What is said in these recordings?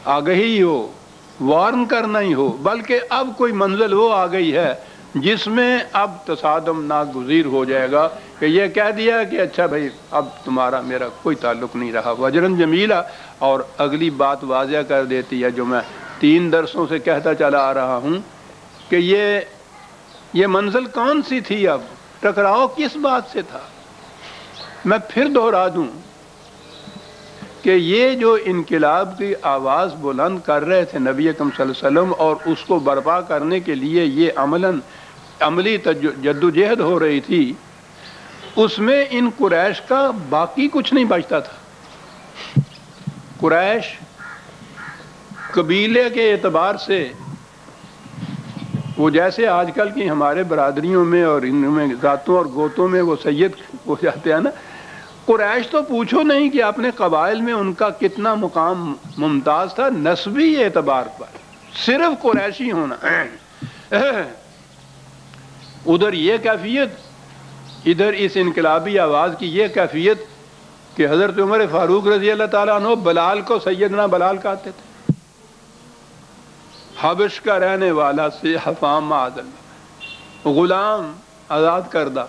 آگہی ہو، Warren کرنا ہی ہو، بلکہ اب کوئی منزل وہ آ گئی ہے جس میں اب تصادم ناگزیر ہو جائے گا کہ یہ کہہ دیا کہ اچھا بھائی اب تمہارا میرا کوئی تعلق نہیں رہا، وجرن جمیلہ. اور اگلی بات واضح کر دیتی ہے جو میں 3 درسوں سے کہتا چلا آ رہا ہوں کہ یہ منزل کون سی تھی، اب ٹکراؤ کس بات سے تھا. میں پھر دہرا دوں کہ یہ جو انقلاب کی آواز بلند کر رہے تھے نبی اکرم صلی اللہ علیہ وسلم، اور اس کو برپا کرنے کے لیے یہ عملی جدوجہد ہو رہی تھی، اس میں ان قریش کا باقی کچھ نہیں بچتا تھا. قریش قبیلے کے اعتبار سے وہ جیسے آج کل کی ہمارے برادریوں میں اور ان میں ذاتوں اور گوتوں میں وہ سید ہو جاتے ہیں نا، قریش تو پوچھو نہیں کہ اپنے قبائل میں ان کا کتنا مقام ممتاز تھا نسبی اعتبار پر، صرف قریشی ہونا. ادھر یہ کیفیت، ادھر اس انقلابی آواز کی یہ کیفیت کہ حضرت عمر فاروق رضی اللہ تعالیٰ عنہ بلال کو سیدنا بلال کہتے تھے، حبش کا رہنے والا سے حفام معاذ اللہ، غلام آزاد کردہ.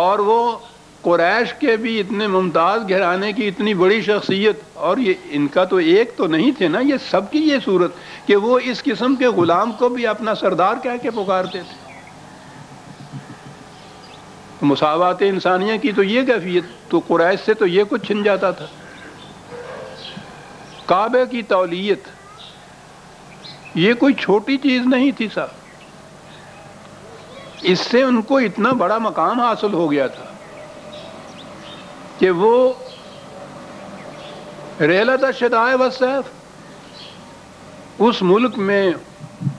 اور وہ قریش کے بھی اتنے ممتاز گھرانے کی اتنی بڑی شخصیت، اور یہ ان کا تو ایک تو نہیں تھے نا، یہ سب کی یہ صورت کہ وہ اس قسم کے غلام کو بھی اپنا سردار کہہ کے پکارتے تھے. مساوات انسانیہ کی تو یہ کیفیت، تو قریش سے تو یہ کچھ چھن جاتا تھا. کعبے کی تولیت یہ کوئی چھوٹی چیز نہیں تھی صاحب، اس سے ان کو اتنا بڑا مقام حاصل ہو گیا تھا کہ وہ رحلت الشتاء والصیف اس ملک میں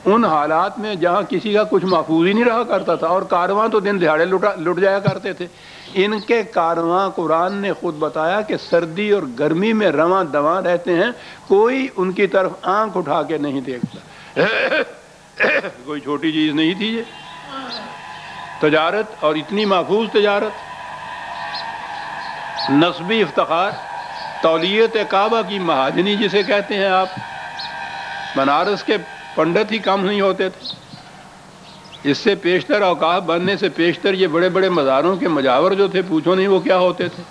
ان حالات میں جہاں کسی کا کچھ محفوظ ہی نہیں رہا کرتا تھا، اور کارواں تو دن دہاڑے لٹ جایا کرتے تھے. ان کے کارواں قرآن نے خود بتایا کہ سردی اور گرمی میں رواں دواں رہتے ہیں، کوئی ان کی طرف آنکھ اٹھا کے نہیں دیکھتا. کوئی چھوٹی چیز نہیں تھی یہ تجارت، اور اتنی محفوظ تجارت، نسبی افتخار، تولیت کعبہ کی مہاجنی جسے کہتے ہیں آپ. بنارس کے پنڈت ہی کم نہیں ہوتے تھے، اس سے پیشتر اوقاف بننے سے پیشتر یہ بڑے بڑے مزاروں کے مجاور جو تھے پوچھو نہیں وہ کیا ہوتے تھے.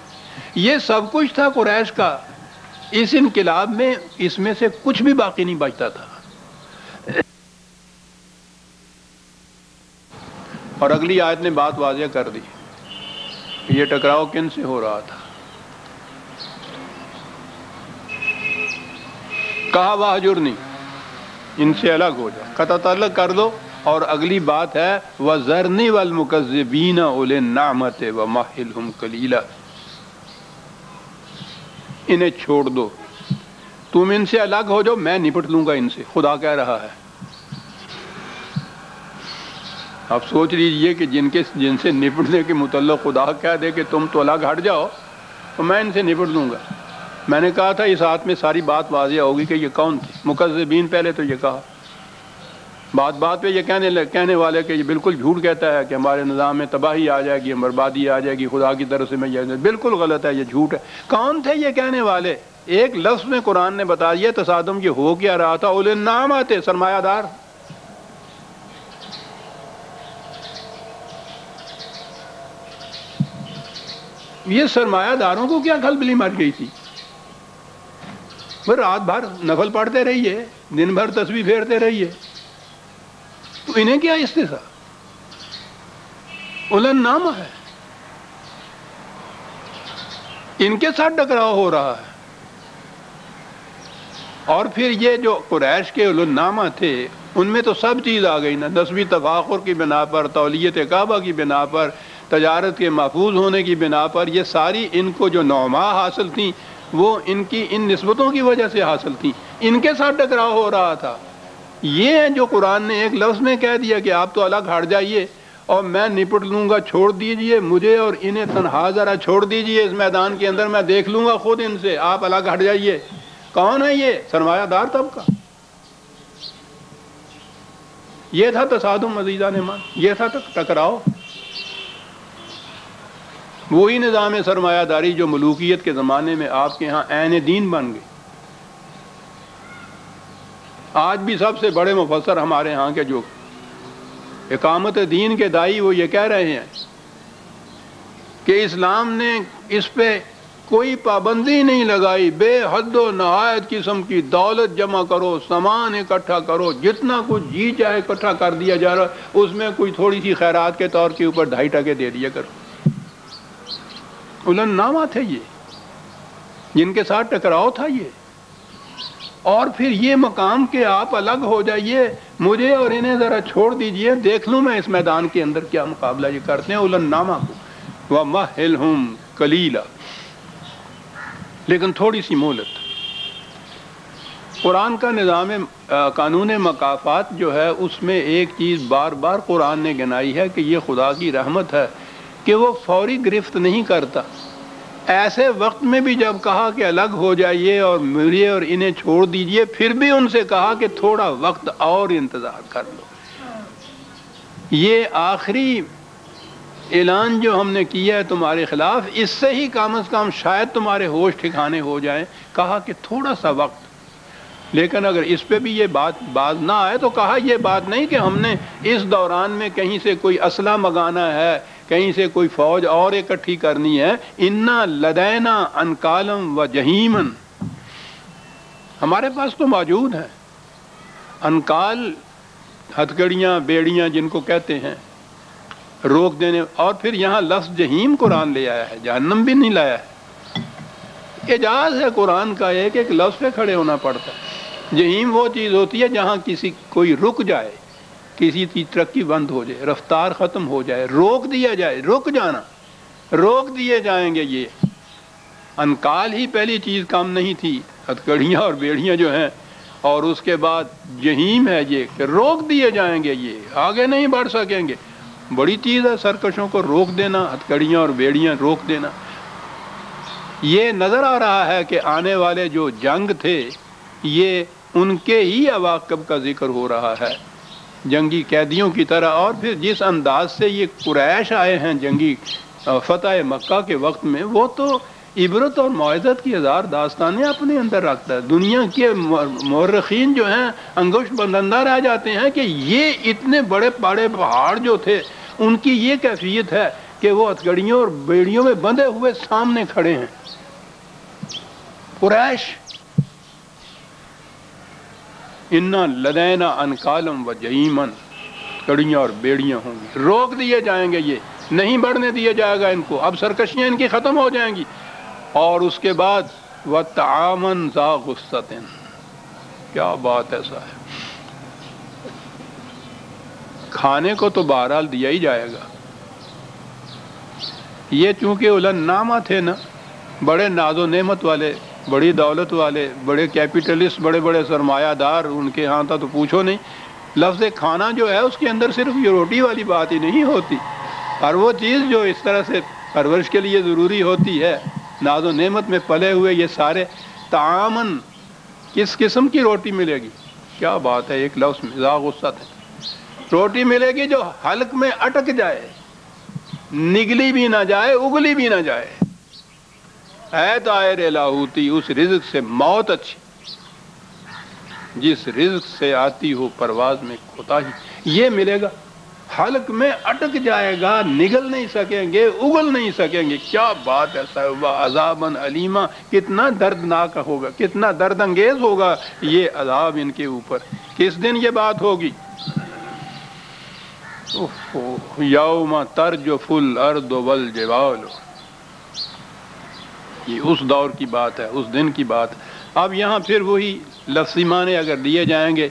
یہ سب کچھ تھا قریش کا. اس انقلاب میں اس میں سے کچھ بھی باقی نہیں بچتا تھا. اور اگلی آیت نے بات واضح کر دی کہ یہ ٹکراؤ کن سے ہو رہا تھا. کہا واہجرنی، ان سے الگ ہو جا، قطع تعلق کر دو. اور اگلی بات ہے وَذَرْنِي وَالْمُكَذِّبِينَ أُولِي النَّعْمَةِ وَمَهِّلْهُمْ قَلِيلًا، انہیں چھوڑ دو، تم ان سے الگ ہو جاؤ، میں نپٹ لوں گا ان سے. خدا کہہ رہا ہے. آپ سوچ لیجئے کہ جن سے نپٹنے کے متعلق خدا کہہ دے کہ تم تو الگ ہٹ جاؤ تو میں ان سے نپٹ لوں گا. میں نے کہا تھا اس آیت میں ساری بات واضح ہوگی کہ یہ کون تھے. مکذبین پہلے تو یہ کہا، بات پہ یہ کہنے والے کہ یہ بالکل جھوٹ کہتا ہے کہ ہمارے نظام میں تباہی آ جائے گی، بربادی آ جائے گی خدا کی طرف سے. میں یہ بالکل غلط ہے، یہ جھوٹ ہے. کون تھے یہ کہنے والے؟ ایک لفظ میں قرآن نے بتا دیا تصادم یہ ہو کیا رہا تھا. اولے نام آتے، سرمایہ دار. یہ سرمایہ داروں کو کیا کھلبلی مر گئی تھی؟ وہ رات بھر نفل پڑھتے رہیے، دن بھر تسبیح پھیرتے رہیے، تو انہیں کیا استثا؟ اولن نام ہے، ان کے ساتھ ٹکراؤ ہو رہا ہے. اور پھر یہ جو قریش کے اولن نامہ تھے ان میں تو سب چیز آ گئی نا، نسبی تفاخر کی بنا پر، تولیت کعبہ کی بنا پر، تجارت کے محفوظ ہونے کی بنا پر. یہ ساری ان کو جو نعما حاصل تھیں وہ ان کی ان نسبتوں کی وجہ سے حاصل تھیں. ان کے ساتھ ٹکراؤ ہو رہا تھا. یہ ہے جو قرآن نے ایک لفظ میں کہہ دیا کہ آپ تو الگ ہٹ جائیے اور میں نپٹ لوں گا، چھوڑ دیجئے مجھے اور انہیں تنہا ذرا چھوڑ دیجئے اس میدان کے اندر، میں دیکھ لوں گا خود ان سے، آپ الگ ہٹ جائیے. کون ہے یہ؟ سرمایہ دار طبقہ. یہ تھا تصادم عزیزان ایمان، یہ تھا ٹکراؤ. وہی نظام سرمایہ داری جو ملوکیت کے زمانے میں آپ کے ہاں عین دین بن گئی. آج بھی سب سے بڑے مفسر ہمارے ہاں کے جو اقامت دین کے دائی وہ یہ کہہ رہے ہیں کہ اسلام نے اس پہ کوئی پابندی نہیں لگائی، بے حد و نہایت قسم کی دولت جمع کرو، سامان اکٹھا کرو، جتنا کچھ جی چاہے اکٹھا کر دیا جا رہا، اس میں کوئی تھوڑی سی خیرات کے طور کے اوپر 2.5% دے دیا کرو۔ الن نامہ تھے یہ، جن کے ساتھ ٹکراؤ تھا یہ، اور پھر یہ مقام کہ آپ الگ ہو جائیے، مجھے اور انہیں ذرا چھوڑ دیجئے، دیکھ لوں میں اس میدان کے اندر کیا مقابلہ یہ کرتے ہیں الن نامہ کو۔ وَمَهِّلْهُمْ قَلِيلًا، لیکن تھوڑی سی مہلت۔ قرآن کا نظام قانون مکافات جو ہے اس میں ایک چیز بار بار قرآن نے گنائی ہے کہ یہ خدا کی رحمت ہے کہ وہ فوری گرفت نہیں کرتا۔ ایسے وقت میں بھی جب کہا کہ الگ ہو جائیے اور مجھے اور انہیں چھوڑ دیجئے، پھر بھی ان سے کہا کہ تھوڑا وقت اور انتظار کر لو۔ یہ آخری اعلان جو ہم نے کیا ہے تمہارے خلاف، اس سے ہی کم از کم شاید تمہارے ہوش ٹھکانے ہو جائیں۔ کہا کہ تھوڑا سا وقت، لیکن اگر اس پہ بھی یہ بات باز نہ آئے تو کہا یہ بات نہیں کہ ہم نے اس دوران میں کہیں سے کوئی اسلحہ منگانا ہے، کہیں سے کوئی فوج اور اکٹھی کرنی ہے۔ انا لدینا انکالم و جہیمن، ہمارے پاس تو موجود ہیں انکال، ہتھکڑیاں، بیڑیاں جن کو کہتے ہیں، روک دینے۔ اور پھر یہاں لفظ جہیم قرآن لے آیا ہے، جہنم بھی نہیں لایا ہے۔ اعجاز ہے قرآن کا، ایک ایک لفظ پہ کھڑے ہونا پڑتا ہے۔ جہیم وہ چیز ہوتی ہے جہاں کوئی رک جائے، کسی کی ترقی بند ہو جائے، رفتار ختم ہو جائے، روک دیا جائے، رک جانا، روک دیے جائیں گے۔ یہ انکال ہی پہلی چیز کام نہیں تھی، ہتھکڑیاں اور بیڑیاں جو ہیں، اور اس کے بعد جہیم ہے یہ کہ روک دیے جائیں گے، یہ آگے نہیں بڑھ سکیں گے۔ بڑی چیز ہے سرکشوں کو روک دینا، ہتھکڑیاں اور بیڑیاں روک دینا۔ یہ نظر آ رہا ہے کہ آنے والے جو جنگ تھے یہ ان کے ہی عواقب کا ذکر ہو رہا ہے، جنگی قیدیوں کی طرح۔ اور پھر جس انداز سے یہ قریش آئے ہیں جنگی فتح مکہ کے وقت میں، وہ تو عبرت اور موعظت کی ہزار داستانیں اپنے اندر رکھتا ہے۔ دنیا کے مورخین جو ہیں انگشت بندندہ رہ جاتے ہیں کہ یہ اتنے بڑے بڑے پہاڑ جو تھے ان کی یہ کیفیت ہے کہ وہ ہتھکڑیوں اور بیڑیوں میں بندھے ہوئے سامنے کھڑے ہیں۔ قریش انا لدینا انکالم و جہیمن، کڑیاں اور بیڑیاں ہوں گی، روک دیے جائیں گے، یہ نہیں بڑھنے دیا جائے گا ان کو، اب سرکشیاں ان کی ختم ہو جائیں گی۔ اور اس کے بعد وَطَعَامًا ذَا غُصَّةٍ، کیا بات ایسا ہے، کھانے کو تو بہرحال دیا ہی جائے گا۔ یہ چونکہ الن نامہ تھے نا، بڑے ناز و نعمت والے، بڑی دولت والے، بڑے کیپیٹلسٹ، بڑے بڑے سرمایہ دار ان کے ہاں تھا، تو پوچھو نہیں۔ لفظ کھانا جو ہے اس کے اندر صرف یہ روٹی والی بات ہی نہیں ہوتی، اور وہ چیز جو اس طرح سے پرورش کے لیے ضروری ہوتی ہے، ناز و نعمت میں پلے ہوئے یہ سارے طعامن، کس قسم کی روٹی ملے گی، کیا بات ہے، ایک لفظ میں ذا غصۃ ہے، روٹی ملے گی جو حلق میں اٹک جائے، نگلی بھی نہ جائے، اگلی بھی نہ جائے۔ اے طائر لاہوتی، اس رزق سے موت اچھی جس رزق سے آتی ہو پرواز میں کوتاہی، یہ ملے گا، حلق میں اٹک جائے گا، نگل نہیں سکیں گے، اگل نہیں سکیں گے۔ کیا بات ہے صاحب، عذابًا علیما، کتنا دردناک ہوگا، کتنا درد انگیز ہوگا یہ عذاب ان کے اوپر۔ کس دن یہ بات ہوگی؟ یوم ترجف الارض والجبال، یہ اس دور کی بات ہے، اس دن کی بات۔ اب یہاں پھر وہی لفظی معنی اگر دیے جائیں گے،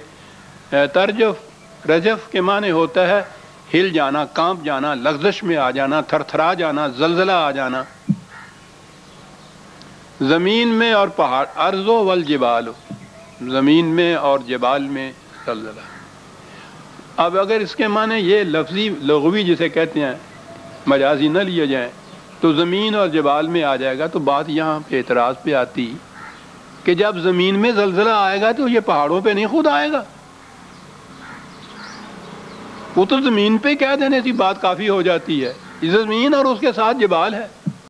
ترجف، رجف کے معنی ہوتا ہے ہل جانا، کانپ جانا، لغزش میں آ جانا، تھر تھرا جانا، زلزلہ آ جانا زمین میں اور پہاڑ، ارض والجبال، زمین میں اور جبال میں زلزلہ۔ اب اگر اس کے معنی یہ لفظی لغوی جسے کہتے ہیں مجازی نہ لیے جائیں تو زمین اور جبال میں آ جائے گا، تو بات یہاں پہ اعتراض پہ آتی کہ جب زمین میں زلزلہ آئے گا تو یہ پہاڑوں پہ نہیں خود آئے گا، وہ تو زمین پہ کہہ دینے سے بات کافی ہو جاتی ہے، زمین اور اس کے ساتھ جبال ہے۔